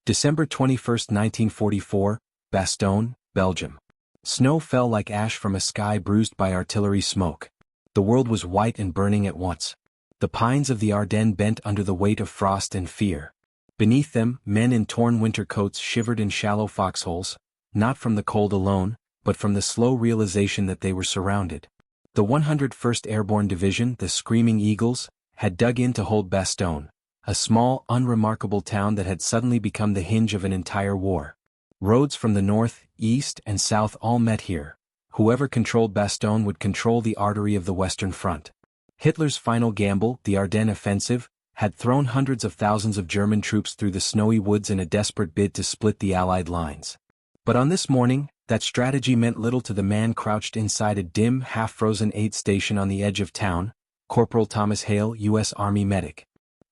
December 21, 1944, Bastogne, Belgium. Snow fell like ash from a sky bruised by artillery smoke. The world was white and burning at once. The pines of the Ardennes bent under the weight of frost and fear. Beneath them, men in torn winter coats shivered in shallow foxholes, not from the cold alone, but from the slow realization that they were surrounded. The 101st Airborne Division, the Screaming Eagles, had dug in to hold Bastogne, a small, unremarkable town that had suddenly become the hinge of an entire war. Roads from the north, east, and south all met here. Whoever controlled Bastogne would control the artery of the Western Front. Hitler's final gamble, the Ardennes Offensive, had thrown hundreds of thousands of German troops through the snowy woods in a desperate bid to split the Allied lines. But on this morning, that strategy meant little to the man crouched inside a dim, half-frozen aid station on the edge of town, Corporal Thomas Hale, U.S. Army medic.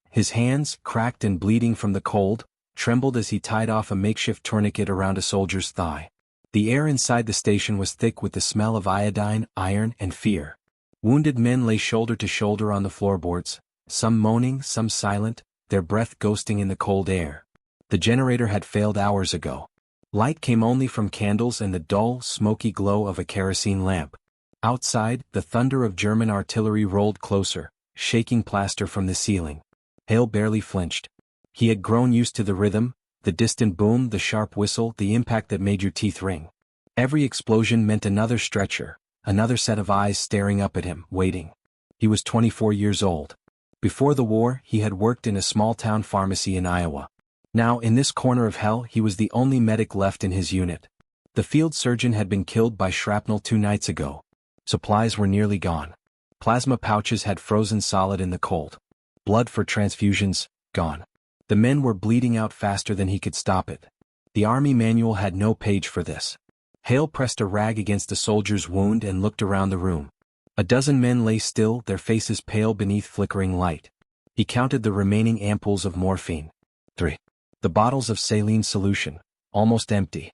His hands, cracked and bleeding from the cold, trembled as he tied off a makeshift tourniquet around a soldier's thigh. The air inside the station was thick with the smell of iodine, iron, and fear. Wounded men lay shoulder to shoulder on the floorboards, some moaning, some silent, their breath ghosting in the cold air. The generator had failed hours ago. Light came only from candles and the dull, smoky glow of a kerosene lamp. Outside, the thunder of German artillery rolled closer, shaking plaster from the ceiling. Hale barely flinched. He had grown used to the rhythm, the distant boom, the sharp whistle, the impact that made your teeth ring. Every explosion meant another stretcher, another set of eyes staring up at him, waiting. He was 24 years old. Before the war, he had worked in a small-town pharmacy in Iowa. Now, in this corner of hell, he was the only medic left in his unit. The field surgeon had been killed by shrapnel 2 nights ago. Supplies were nearly gone. Plasma pouches had frozen solid in the cold. Blood for transfusions, gone. The men were bleeding out faster than he could stop it. The army manual had no page for this. Hale pressed a rag against a soldier's wound and looked around the room. A dozen men lay still, their faces pale beneath flickering light. He counted the remaining ampoules of morphine. 3. The bottles of saline solution, almost empty.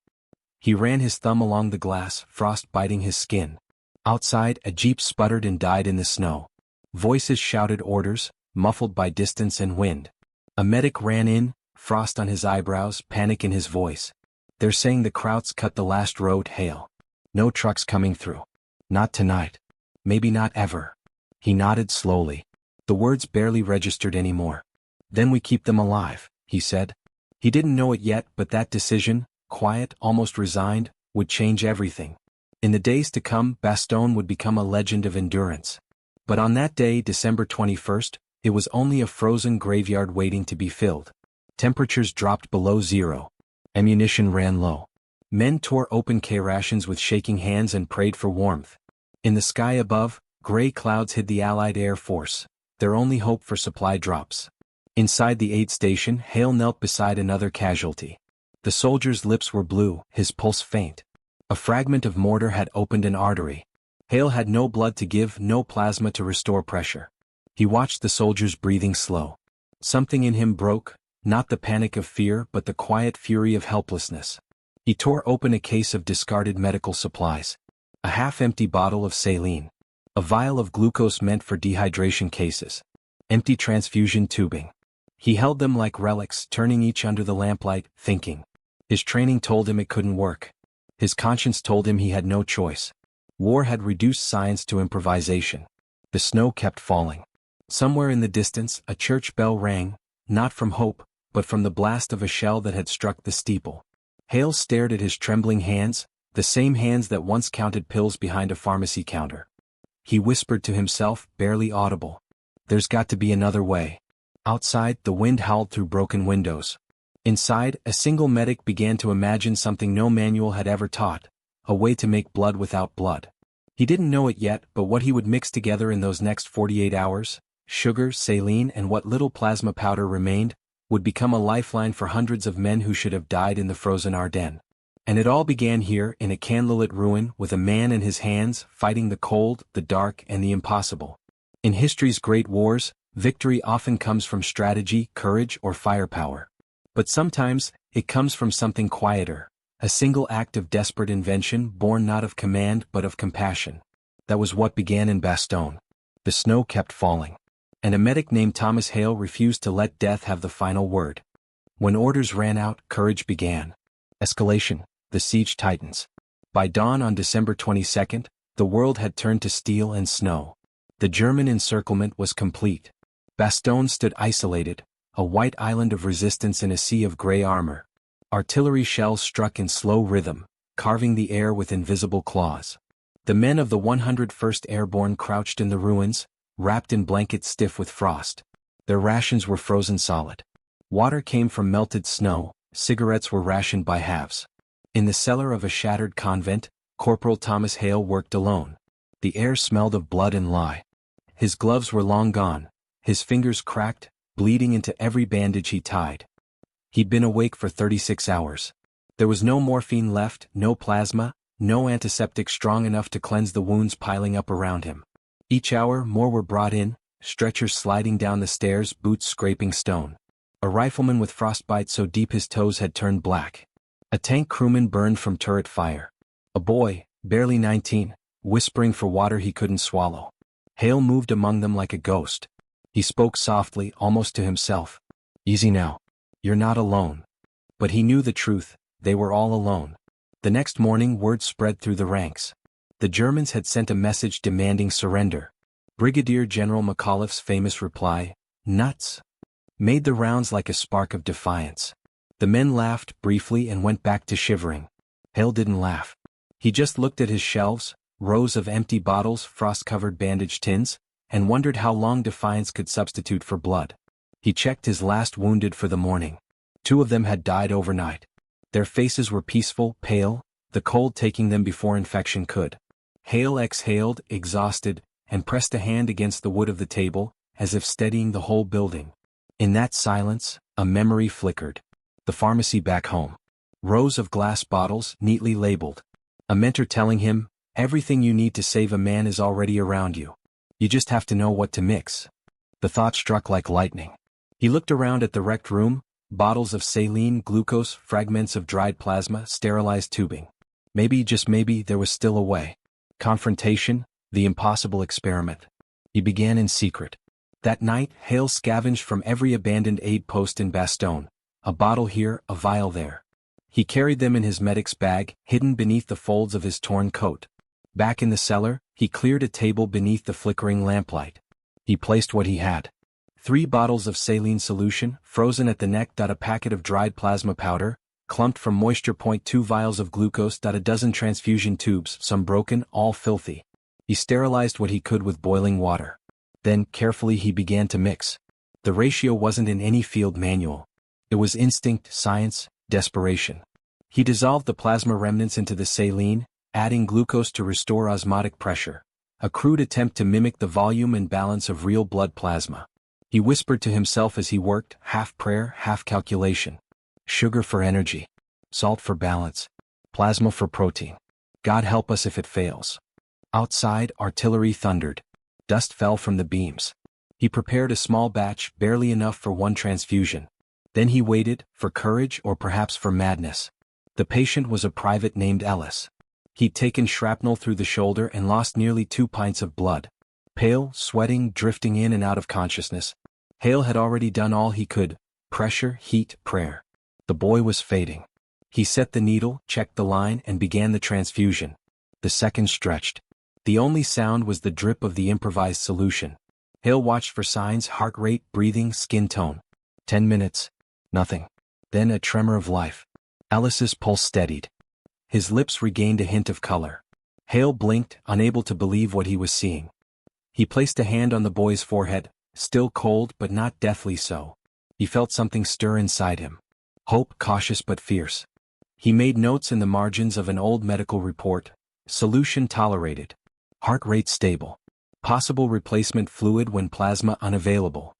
He ran his thumb along the glass, frost biting his skin. Outside, a jeep sputtered and died in the snow. Voices shouted orders, muffled by distance and wind. A medic ran in, frost on his eyebrows, panic in his voice. "They're saying the Krauts cut the last road, Hale. No trucks coming through. Not tonight. Maybe not ever." He nodded slowly. The words barely registered anymore. "Then we keep them alive," he said. He didn't know it yet, but that decision, quiet, almost resigned, would change everything. In the days to come, Bastogne would become a legend of endurance. But on that day, December 21st, it was only a frozen graveyard waiting to be filled. Temperatures dropped below zero. Ammunition ran low. Men tore open K-rations with shaking hands and prayed for warmth. In the sky above, gray clouds hid the Allied Air Force, their only hope for supply drops. Inside the aid station, Hale knelt beside another casualty. The soldier's lips were blue, his pulse faint. A fragment of mortar had opened an artery. Hale had no blood to give, no plasma to restore pressure. He watched the soldier's breathing slow. Something in him broke, not the panic of fear but the quiet fury of helplessness. He tore open a case of discarded medical supplies. A half-empty bottle of saline. A vial of glucose meant for dehydration cases. Empty transfusion tubing. He held them like relics, turning each under the lamplight, thinking. His training told him it couldn't work. His conscience told him he had no choice. War had reduced science to improvisation. The snow kept falling. Somewhere in the distance, a church bell rang, not from hope, but from the blast of a shell that had struck the steeple. Hale stared at his trembling hands, the same hands that once counted pills behind a pharmacy counter. He whispered to himself, barely audible. "There's got to be another way." Outside, the wind howled through broken windows. Inside, a single medic began to imagine something no manual had ever taught, a way to make blood without blood. He didn't know it yet, but what he would mix together in those next 48 hours, sugar, saline, and what little plasma powder remained, would become a lifeline for hundreds of men who should have died in the frozen Ardennes. And it all began here, in a candlelit ruin, with a man in his hands, fighting the cold, the dark, and the impossible. In history's great wars, victory often comes from strategy, courage, or firepower. But sometimes, it comes from something quieter, a single act of desperate invention born not of command but of compassion. That was what began in Bastogne. The snow kept falling. And a medic named Thomas Hale refused to let death have the final word. When orders ran out, courage began. Escalation, the siege tightens. By dawn on December 22nd, the world had turned to steel and snow. The German encirclement was complete. Bastogne stood isolated, a white island of resistance in a sea of gray armor. Artillery shells struck in slow rhythm, carving the air with invisible claws. The men of the 101st Airborne crouched in the ruins, wrapped in blankets stiff with frost. Their rations were frozen solid. Water came from melted snow, cigarettes were rationed by halves. In the cellar of a shattered convent, Corporal Thomas Hale worked alone. The air smelled of blood and lye. His gloves were long gone, his fingers cracked, bleeding into every bandage he tied. He'd been awake for 36 hours. There was no morphine left, no plasma, no antiseptic strong enough to cleanse the wounds piling up around him. Each hour more were brought in, stretchers sliding down the stairs, boots scraping stone. A rifleman with frostbite so deep his toes had turned black. A tank crewman burned from turret fire. A boy, barely 19, whispering for water he couldn't swallow. Hale moved among them like a ghost. He spoke softly, almost to himself. "Easy now. You're not alone." But he knew the truth, they were all alone. The next morning word spread through the ranks. The Germans had sent a message demanding surrender. Brigadier General McAuliffe's famous reply, "Nuts," made the rounds like a spark of defiance. The men laughed briefly and went back to shivering. Hale didn't laugh. He just looked at his shelves, rows of empty bottles, frost-covered bandage tins, and wondered how long defiance could substitute for blood. He checked his last wounded for the morning. 2 of them had died overnight. Their faces were peaceful, pale, the cold taking them before infection could. Hale exhaled, exhausted, and pressed a hand against the wood of the table, as if steadying the whole building. In that silence, a memory flickered. The pharmacy back home. Rows of glass bottles, neatly labeled. A mentor telling him, "Everything you need to save a man is already around you. You just have to know what to mix." The thought struck like lightning. He looked around at the wrecked room, bottles of saline, glucose, fragments of dried plasma, sterilized tubing. Maybe, just maybe, there was still a way. Confrontation, the impossible experiment. He began in secret. That night, Hale scavenged from every abandoned aid post in Bastogne. A bottle here, a vial there. He carried them in his medic's bag, hidden beneath the folds of his torn coat. Back in the cellar, he cleared a table beneath the flickering lamplight. He placed what he had. 3 bottles of saline solution, frozen at the neck. A packet of dried plasma powder, clumped from moisture. 2 vials of glucose. A dozen transfusion tubes, some broken, all filthy. He sterilized what he could with boiling water. Then, carefully he began to mix. The ratio wasn't in any field manual. It was instinct, science, desperation. He dissolved the plasma remnants into the saline, adding glucose to restore osmotic pressure. A crude attempt to mimic the volume and balance of real blood plasma. He whispered to himself as he worked, half prayer, half calculation. Sugar for energy. Salt for balance. Plasma for protein. God help us if it fails. Outside, artillery thundered. Dust fell from the beams. He prepared a small batch, barely enough for 1 transfusion. Then he waited, for courage or perhaps for madness. The patient was a private named Ellis. He'd taken shrapnel through the shoulder and lost nearly 2 pints of blood. Pale, sweating, drifting in and out of consciousness. Hale had already done all he could. Pressure, heat, prayer. The boy was fading. He set the needle, checked the line, and began the transfusion. The seconds stretched. The only sound was the drip of the improvised solution. Hale watched for signs: heart rate, breathing, skin tone. 10 minutes. Nothing. Then a tremor of life. Ellis's pulse steadied. His lips regained a hint of color. Hale blinked, unable to believe what he was seeing. He placed a hand on the boy's forehead, still cold but not deathly so. He felt something stir inside him. Hope, cautious but fierce. He made notes in the margins of an old medical report. Solution tolerated. Heart rate stable. Possible replacement fluid when plasma unavailable.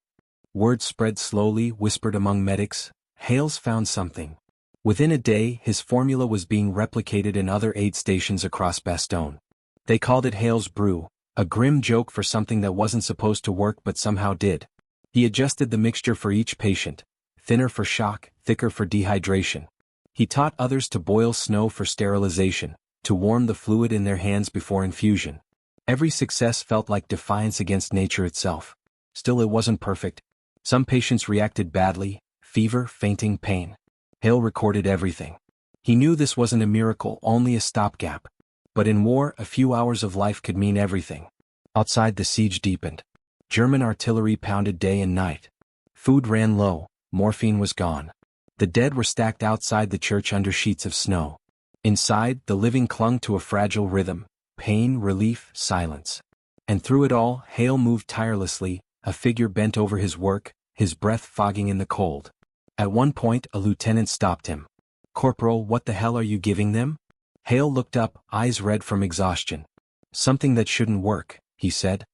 Word spread slowly, whispered among medics. Hale's found something. Within a day, his formula was being replicated in other aid stations across Bastogne. They called it Hale's brew, a grim joke for something that wasn't supposed to work but somehow did. He adjusted the mixture for each patient, thinner for shock, thicker for dehydration. He taught others to boil snow for sterilization, to warm the fluid in their hands before infusion. Every success felt like defiance against nature itself. Still, it wasn't perfect. Some patients reacted badly, fever, fainting, pain. Hale recorded everything. He knew this wasn't a miracle, only a stopgap. But in war, a few hours of life could mean everything. Outside, the siege deepened. German artillery pounded day and night. Food ran low, morphine was gone. The dead were stacked outside the church under sheets of snow. Inside, the living clung to a fragile rhythm: pain, relief, silence. And through it all, Hale moved tirelessly, a figure bent over his work, his breath fogging in the cold. At one point, a lieutenant stopped him. "Corporal, what the hell are you giving them?" Hale looked up, eyes red from exhaustion. "Something that shouldn't work," he said.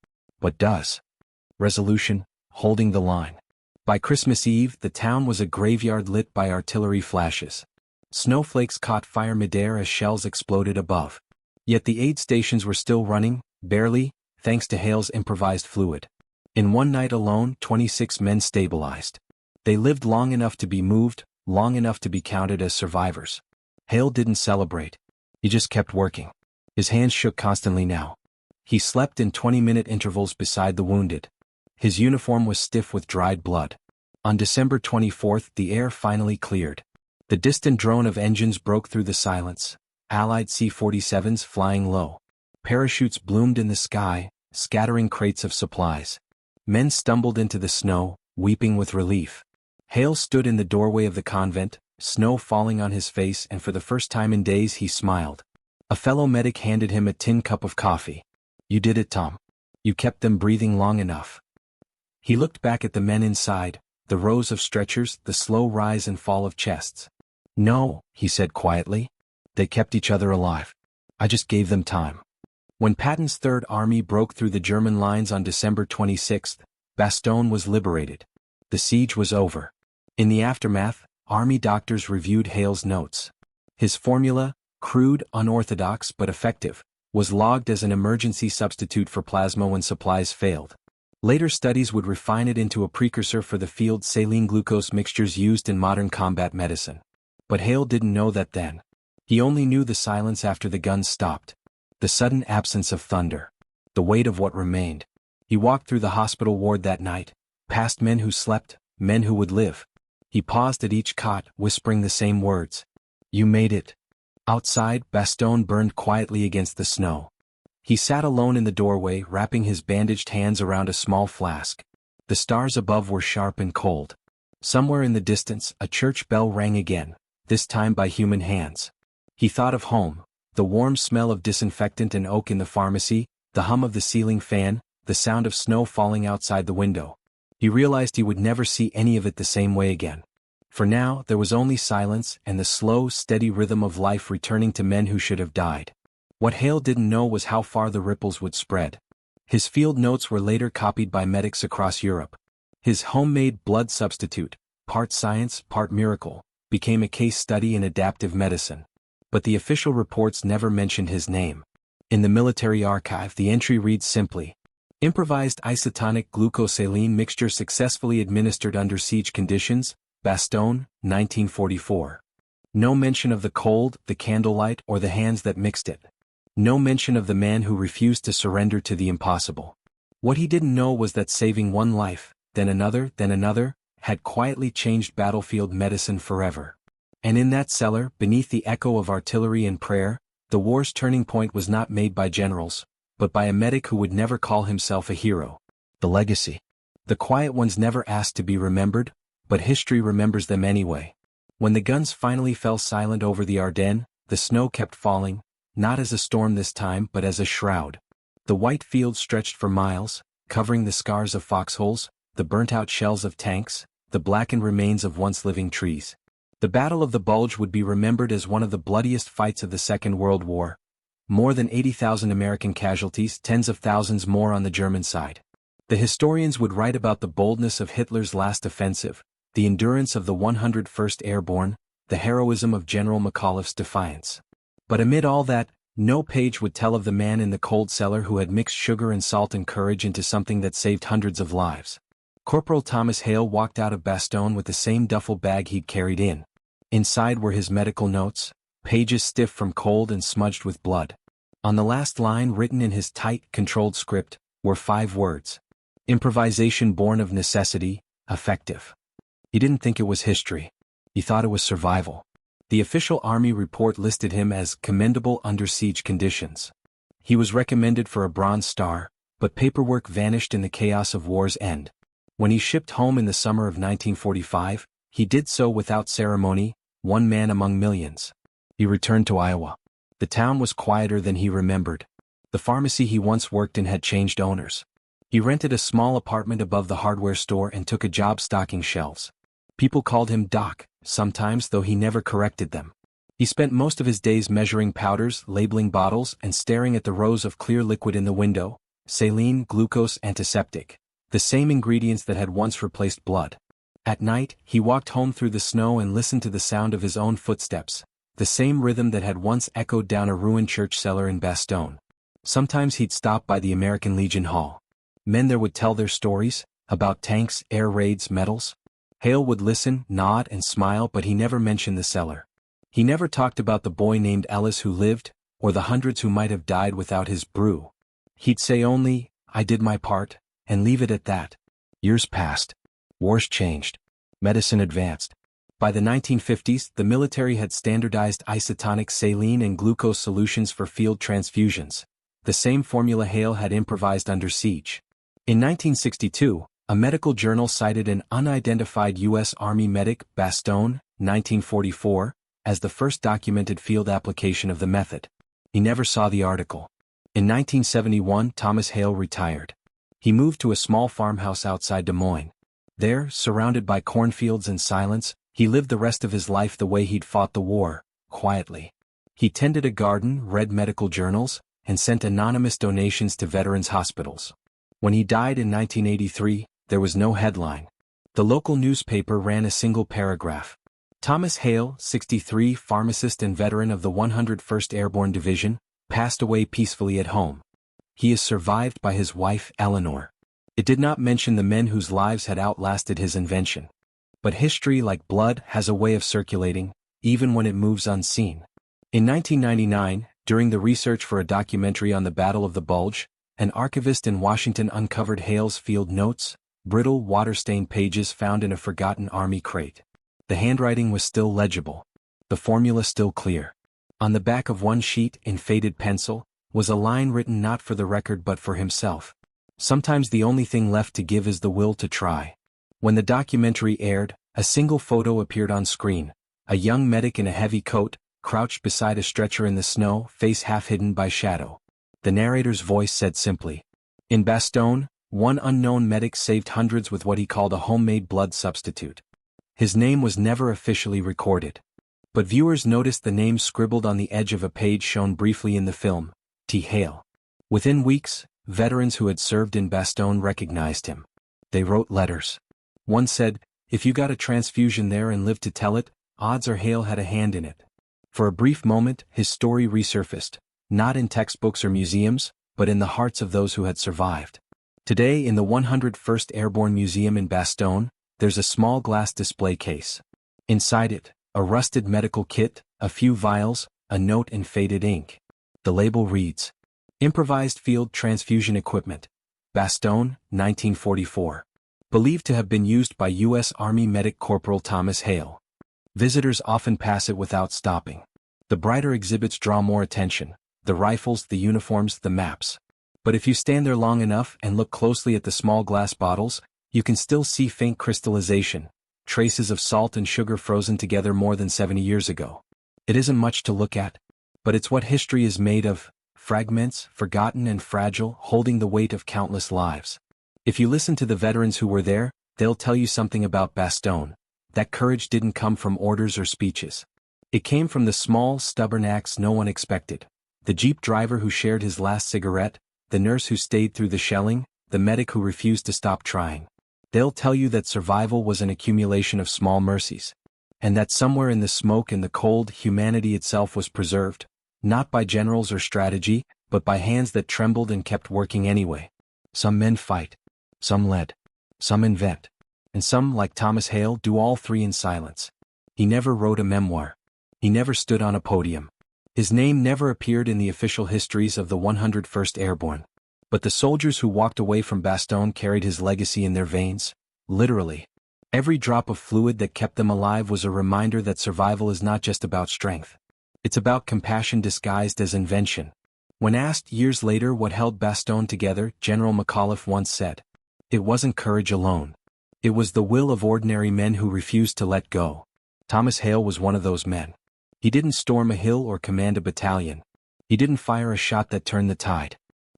"But does." Resolution: holding the line. By Christmas Eve, the town was a graveyard lit by artillery flashes. Snowflakes caught fire midair as shells exploded above. Yet the aid stations were still running, barely, thanks to Hale's improvised fluid. In one night alone, 26 men stabilized. They lived long enough to be moved, long enough to be counted as survivors. Hale didn't celebrate. He just kept working. His hands shook constantly now. He slept in 20-minute intervals beside the wounded. His uniform was stiff with dried blood. On December 24th, the air finally cleared. The distant drone of engines broke through the silence, Allied C-47s flying low. Parachutes bloomed in the sky, scattering crates of supplies. Men stumbled into the snow, weeping with relief. Hale stood in the doorway of the convent, snow falling on his face, and for the first time in days he smiled. A fellow medic handed him a tin cup of coffee. "You did it, Tom. You kept them breathing long enough." He looked back at the men inside, the rows of stretchers, the slow rise and fall of chests. "No," he said quietly. "They kept each other alive. I just gave them time." When Patton's Third Army broke through the German lines on December 26th, Bastogne was liberated. The siege was over. In the aftermath, Army doctors reviewed Hale's notes. His formula, crude, unorthodox but effective, was logged as an emergency substitute for plasma when supplies failed. Later studies would refine it into a precursor for the field saline glucose mixtures used in modern combat medicine. But Hale didn't know that then. He only knew the silence after the guns stopped. The sudden absence of thunder. The weight of what remained. He walked through the hospital ward that night, past men who slept, men who would live. He paused at each cot, whispering the same words. "You made it." Outside, Bastogne burned quietly against the snow. He sat alone in the doorway, wrapping his bandaged hands around a small flask. The stars above were sharp and cold. Somewhere in the distance, a church bell rang again, this time by human hands. He thought of home, the warm smell of disinfectant and oak in the pharmacy, the hum of the ceiling fan, the sound of snow falling outside the window. He realized he would never see any of it the same way again. For now, there was only silence and the slow, steady rhythm of life returning to men who should have died. What Hale didn't know was how far the ripples would spread. His field notes were later copied by medics across Europe. His homemade blood substitute, part science, part miracle, became a case study in adaptive medicine. But the official reports never mentioned his name. In the military archive, the entry reads simply, "Improvised isotonic glucosaline mixture successfully administered under siege conditions, Bastogne, 1944. No mention of the cold, the candlelight, or the hands that mixed it. No mention of the man who refused to surrender to the impossible. What he didn't know was that saving one life, then another, had quietly changed battlefield medicine forever. And in that cellar, beneath the echo of artillery and prayer, the war's turning point was not made by generals, but by a medic who would never call himself a hero. The legacy. The quiet ones never asked to be remembered, but history remembers them anyway. When the guns finally fell silent over the Ardennes, the snow kept falling, not as a storm this time but as a shroud. The white fields stretched for miles, covering the scars of foxholes, the burnt-out shells of tanks, the blackened remains of once living trees. The Battle of the Bulge would be remembered as one of the bloodiest fights of the Second World War. More than 80,000 American casualties, tens of thousands more on the German side. The historians would write about the boldness of Hitler's last offensive, the endurance of the 101st Airborne, the heroism of General McAuliffe's defiance. But amid all that, no page would tell of the man in the cold cellar who had mixed sugar and salt and courage into something that saved hundreds of lives. Corporal Thomas Hale walked out of Bastogne with the same duffel bag he'd carried in. Inside were his medical notes, pages stiff from cold and smudged with blood. On the last line, written in his tight, controlled script, were 5 words. Improvisation born of necessity, effective. He didn't think it was history. He thought it was survival. The official army report listed him as commendable under siege conditions. He was recommended for a Bronze Star, but paperwork vanished in the chaos of war's end. When he shipped home in the summer of 1945, he did so without ceremony, one man among millions. He returned to Iowa. The town was quieter than he remembered. The pharmacy he once worked in had changed owners. He rented a small apartment above the hardware store and took a job stocking shelves. People called him Doc, sometimes, though he never corrected them. He spent most of his days measuring powders, labeling bottles, and staring at the rows of clear liquid in the window: saline, glucose, antiseptic, the same ingredients that had once replaced blood. At night, he walked home through the snow and listened to the sound of his own footsteps, the same rhythm that had once echoed down a ruined church cellar in Bastogne. Sometimes he'd stop by the American Legion Hall. Men there would tell their stories, about tanks, air raids, medals. Hale would listen, nod, and smile, but he never mentioned the cellar. He never talked about the boy named Ellis who lived, or the hundreds who might have died without his brew. He'd say only, "I did my part," and leave it at that. Years passed. Wars changed. Medicine advanced. By the 1950s, the military had standardized isotonic saline and glucose solutions for field transfusions, the same formula Hale had improvised under siege. In 1962, a medical journal cited an unidentified U.S. Army medic, Bastogne, 1944, as the first documented field application of the method. He never saw the article. In 1971, Thomas Hale retired. He moved to a small farmhouse outside Des Moines. There, surrounded by cornfields and silence, he lived the rest of his life the way he'd fought the war, quietly. He tended a garden, read medical journals, and sent anonymous donations to veterans' hospitals. When he died in 1983, there was no headline. The local newspaper ran a single paragraph. Thomas Hale, 63, pharmacist and veteran of the 101st Airborne Division, passed away peacefully at home. He is survived by his wife, Eleanor. It did not mention the men whose lives had outlasted his invention. But history, like blood, has a way of circulating, even when it moves unseen. In 1999, during the research for a documentary on the Battle of the Bulge, an archivist in Washington uncovered Hale's field notes, brittle, water-stained pages found in a forgotten army crate. The handwriting was still legible. The formula still clear. On the back of one sheet, in faded pencil, was a line written not for the record but for himself. Sometimes the only thing left to give is the will to try. When the documentary aired, a single photo appeared on screen: a young medic in a heavy coat, crouched beside a stretcher in the snow, face half hidden by shadow. The narrator's voice said simply, "In Bastogne, one unknown medic saved hundreds with what he called a homemade blood substitute." His name was never officially recorded. But viewers noticed the name scribbled on the edge of a page shown briefly in the film: T. Hale. Within weeks, veterans who had served in Bastogne recognized him. They wrote letters. One said, "If you got a transfusion there and lived to tell it, odds are Hale had a hand in it." For a brief moment, his story resurfaced, not in textbooks or museums, but in the hearts of those who had survived. Today, in the 101st Airborne Museum in Bastogne, there's a small glass display case. Inside it, a rusted medical kit, a few vials, a note in faded ink. The label reads, "Improvised Field Transfusion Equipment, Bastogne, 1944. Believed to have been used by U.S. Army medic Corporal Thomas Hale." Visitors often pass it without stopping. The brighter exhibits draw more attention: the rifles, the uniforms, the maps. But if you stand there long enough and look closely at the small glass bottles, you can still see faint crystallization, traces of salt and sugar frozen together more than 70 years ago. It isn't much to look at, but it's what history is made of: fragments, forgotten and fragile, holding the weight of countless lives. If you listen to the veterans who were there, they'll tell you something about Bastogne. That courage didn't come from orders or speeches. It came from the small, stubborn acts no one expected: the Jeep driver who shared his last cigarette, the nurse who stayed through the shelling, the medic who refused to stop trying. They'll tell you that survival was an accumulation of small mercies. And that somewhere in the smoke and the cold, humanity itself was preserved, not by generals or strategy, but by hands that trembled and kept working anyway. Some men fight. Some lead. Some invent. And some, like Thomas Hale, do all three in silence. He never wrote a memoir. He never stood on a podium. His name never appeared in the official histories of the 101st Airborne. But the soldiers who walked away from Bastogne carried his legacy in their veins, literally. Every drop of fluid that kept them alive was a reminder that survival is not just about strength. It's about compassion disguised as invention. When asked years later what held Bastogne together, General McAuliffe once said, "It wasn't courage alone. It was the will of ordinary men who refused to let go." Thomas Hale was one of those men. He didn't storm a hill or command a battalion. He didn't fire a shot that turned the tide.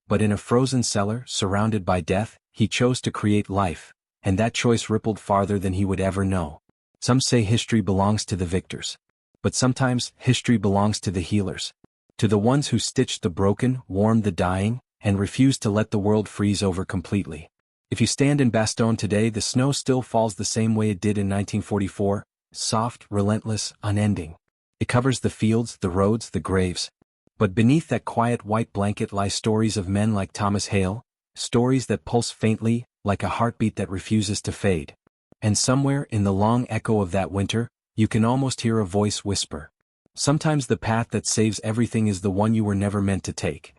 But in a frozen cellar, surrounded by death, he chose to create life, and that choice rippled farther than he would ever know. Some say history belongs to the victors. But sometimes, history belongs to the healers. To the ones who stitched the broken, warmed the dying, and refused to let the world freeze over completely. If you stand in Bastogne today, the snow still falls the same way it did in 1944, soft, relentless, unending. It covers the fields, the roads, the graves. But beneath that quiet white blanket lie stories of men like Thomas Hale, stories that pulse faintly, like a heartbeat that refuses to fade. And somewhere in the long echo of that winter, you can almost hear a voice whisper, "Sometimes the path that saves everything is the one you were never meant to take."